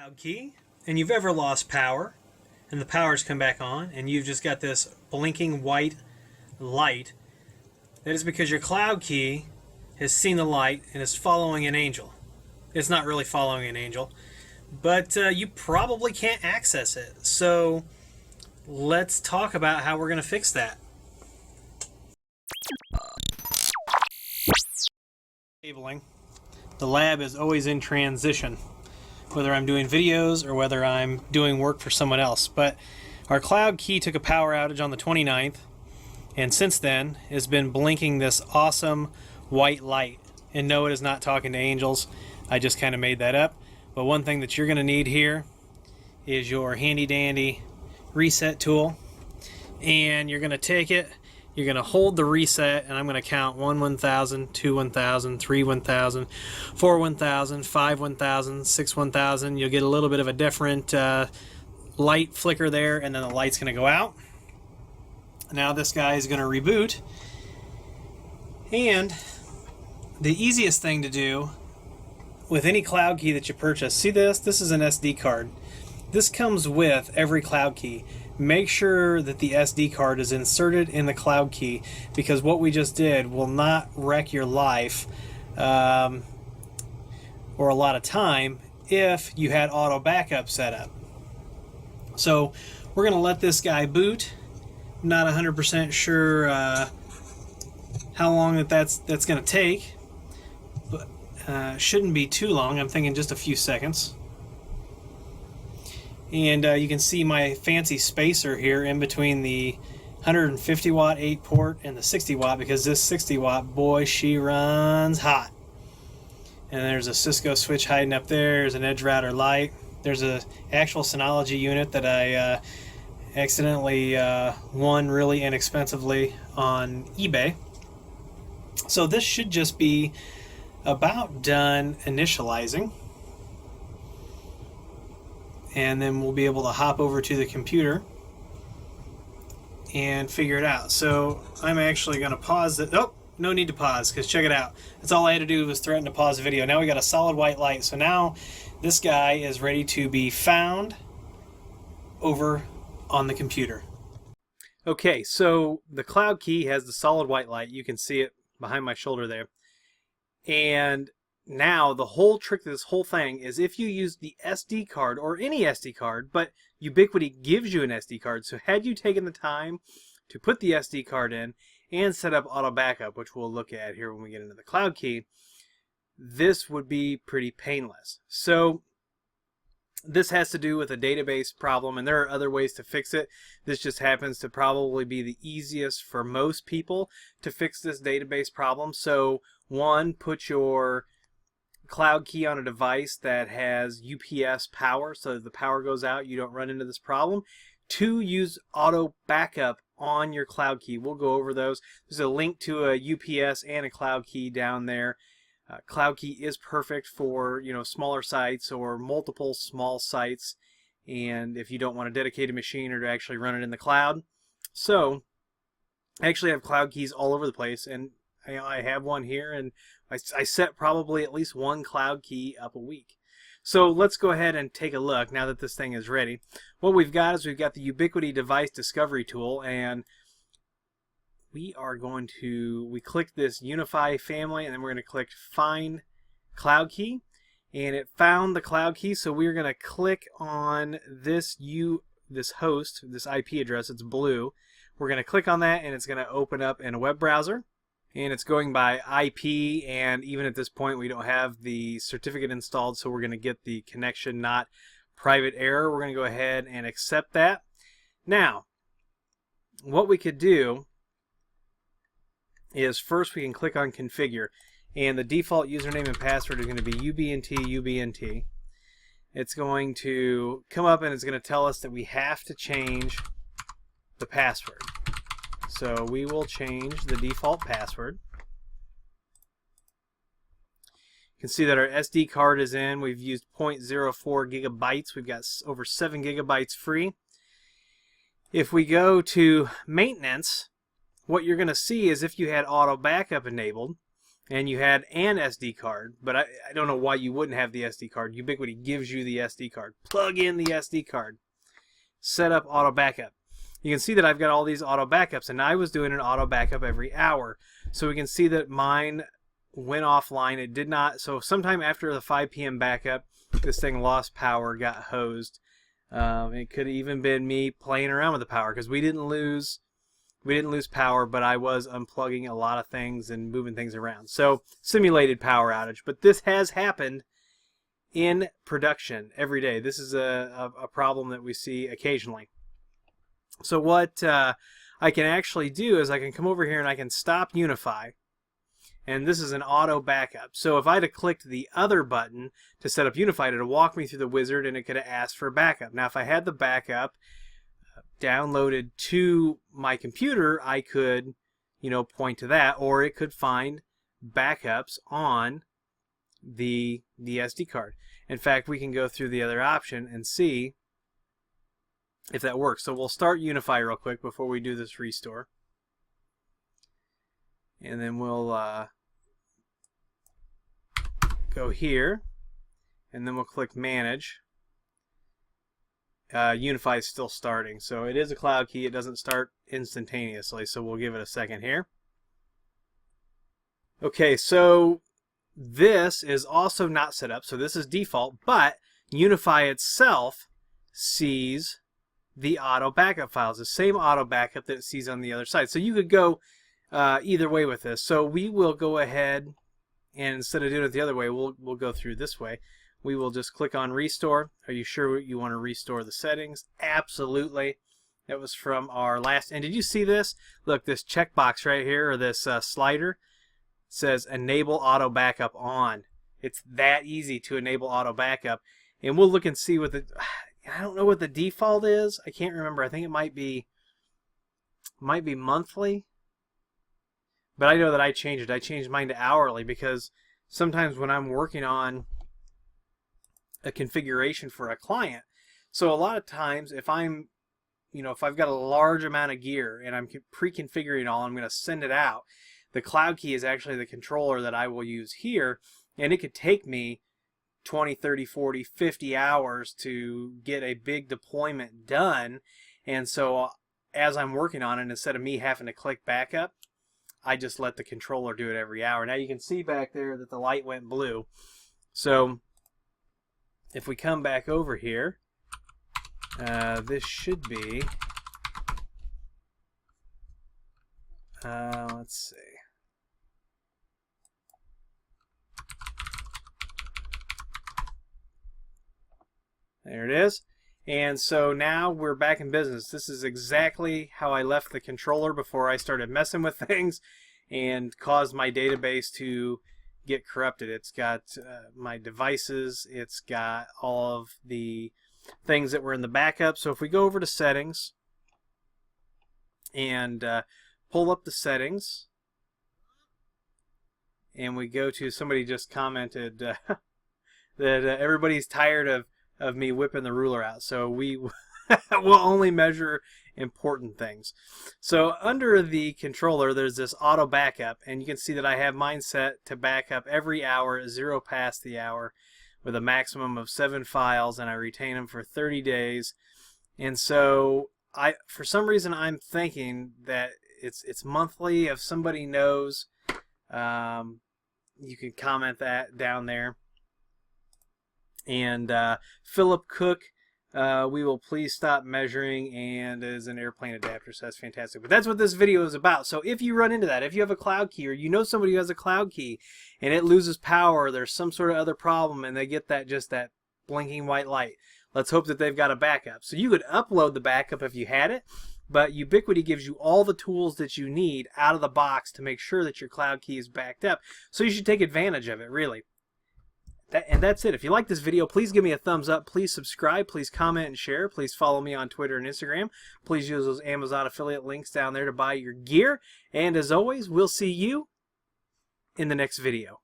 cloud key and you've ever lost power and the power's come back on and you've just got this blinking white light, that is because your cloud key has seen the light and is following an angel. It's not really following an angel, but you probably can't access it. So let's talk about how we're going to fix that. Cabling. The lab is always in transition, whether I'm doing videos or whether I'm doing work for someone else. But our cloud key took a power outage on the 29th, and since then has been blinking this awesome white light. And no, it is not talking to angels. I just kind of made that up. But one thing that you're going to need here is your handy dandy reset tool, and you're going to take it, you're going to hold the reset, and I'm going to count 1 1000, 2 1000, 3 1000, 4 1000, 5 1000, 6 1000. You'll get a little bit of a different light flicker there, and then the light's going to go out. Now this guy is going to reboot, and the easiest thing to do with any cloud key that you purchase, see this is an SD card. This comes with every cloud key. Make sure that the SD card is inserted in the cloud key, because what we just did will not wreck your life or a lot of time if you had auto backup set up. So we're going to let this guy boot. Not 100% sure how long that's going to take, but shouldn't be too long. I'm thinking just a few seconds. And you can see my fancy spacer here in between the 150 watt 8 port and the 60 watt, because this 60 watt, boy, she runs hot. And there's a Cisco switch hiding up there. There's an edge router light. There's an actual Synology unit that I accidentally won really inexpensively on eBay. So this should just be about done initializing, and then we'll be able to hop over to the computer and figure it out. So I'm actually going to pause it. Oh, no need to pause, because check it out. That's all I had to do was threaten to pause the video. Now we got a solid white light. So now this guy is ready to be found over on the computer. Okay, so the cloud key has the solid white light. You can see it behind my shoulder there. And now the whole trick to this whole thing is if you use the SD card, or any SD card, but Ubiquiti gives you an SD card. So had you taken the time to put the SD card in and set up auto backup, which we'll look at here when we get into the cloud key, this would be pretty painless. So this has to do with a database problem, and there are other ways to fix it. This just happens to probably be the easiest for most people to fix this database problem. So one, put your cloud key on a device that has UPS power, so if the power goes out, you don't run into this problem. Two, use auto backup on your cloud key. We'll go over those. There's a link to a UPS and a cloud key down there. Cloud key is perfect for, smaller sites or multiple small sites, and if you don't want to dedicate a machine or to actually run it in the cloud. So I actually have cloud keys all over the place, and I have one here, and I set probably at least one cloud key up a week. So let's go ahead and take a look now that this thing is ready. What we've got is we've got the Ubiquiti device discovery tool, and we click this Unify family, and then we're going to click Find Cloud Key, and it found the cloud key. So we're going to click on this host, this IP address. It's blue. We're going to click on that, and it's going to open up in a web browser, and it's going by IP. And even at this point, we don't have the certificate installed, so we're going to get the connection not private error. We're going to go ahead and accept that. Now, what we could do is first we can click on configure, and the default username and password is going to be UBNT. It's going to come up and it's going to tell us that we have to change the password. So we will change the default password. You can see that our SD card is in. We've used 0.04 gigabytes. We've got over 7 gigabytes free. If we go to maintenance, what you're going to see is if you had auto backup enabled, and you had an SD card, but I don't know why you wouldn't have the SD card. Ubiquiti gives you the SD card. Plug in the SD card. Set up auto backup. You can see that I've got all these auto backups, and I was doing an auto backup every hour. So we can see that mine went offline. It did not. So sometime after the 5 p.m. backup, this thing lost power, got hosed. It could have even been me playing around with the power, because we didn't lose power, but I was unplugging a lot of things and moving things around. So simulated power outage. But this has happened in production every day. This is a problem that we see occasionally. So what I can actually do is I can come over here and I can stop Unify. And this is an auto backup. So if I'd have clicked the other button to set up Unify, it would walk me through the wizard and it could have asked for backup. Now if I had the backup downloaded to my computer, I could, point to that, or it could find backups on the SD card. In fact, we can go through the other option and see if that works. So we'll start Unify real quick before we do this restore. And then we'll go here, and then we'll click Manage. Unify is still starting, so it is a cloud key. It doesn't start instantaneously, so we'll give it a second here. Okay, so this is also not set up, so this is default, but Unify itself sees the auto backup files, the same auto backup that it sees on the other side. So you could go either way with this. So we will go ahead, and instead of doing it the other way, we'll go through this way. We will just click on Restore. Are you sure you want to restore the settings? Absolutely. That was from our last. And did you see this? Look, this checkbox right here, or this slider, says Enable Auto Backup On. It's that easy to enable auto backup. And we'll look and see what the... I don't know what the default is. I can't remember. I think it might be monthly. But I know that I changed it. I changed mine to hourly, because sometimes when I'm working on a configuration for a client, so a lot of times if I'm, if I've got a large amount of gear and I'm pre-configuring all, I'm going to send it out. The cloud key is actually the controller that I will use here, and it could take me 20, 30, 40, 50 hours to get a big deployment done. And so as I'm working on it, instead of me having to click backup, I just let the controller do it every hour. Now you can see back there that the light went blue. So if we come back over here, this should be, let's see. There it is. And so now we're back in business. This is exactly how I left the controller before I started messing with things and caused my database to get corrupted. It's got my devices. It's got all of the things that were in the backup. So if we go over to settings and pull up the settings, and we go to, somebody just commented that everybody's tired of me whipping the ruler out. So we will only measure important things. So under the controller, there's this auto backup, and you can see that I have mine set to backup every hour, 0 past the hour, with a maximum of 7 files, and I retain them for 30 days. And so for some reason, I'm thinking that it's monthly. If somebody knows, you can comment that down there. And Philip Cook, we will please stop measuring, and is an airplane adapter, so that's fantastic. But that's what this video is about. So if you run into that, if you have a cloud key, or you know somebody who has a cloud key and it loses power, or there's some sort of other problem, and they get just that blinking white light, let's hope that they've got a backup. So you could upload the backup if you had it, but Ubiquiti gives you all the tools that you need out of the box to make sure that your cloud key is backed up. So you should take advantage of it, really. And that's it. If you like this video, please give me a thumbs up. Please subscribe. Please comment and share. Please follow me on Twitter and Instagram. Please use those Amazon affiliate links down there to buy your gear. And as always, we'll see you in the next video.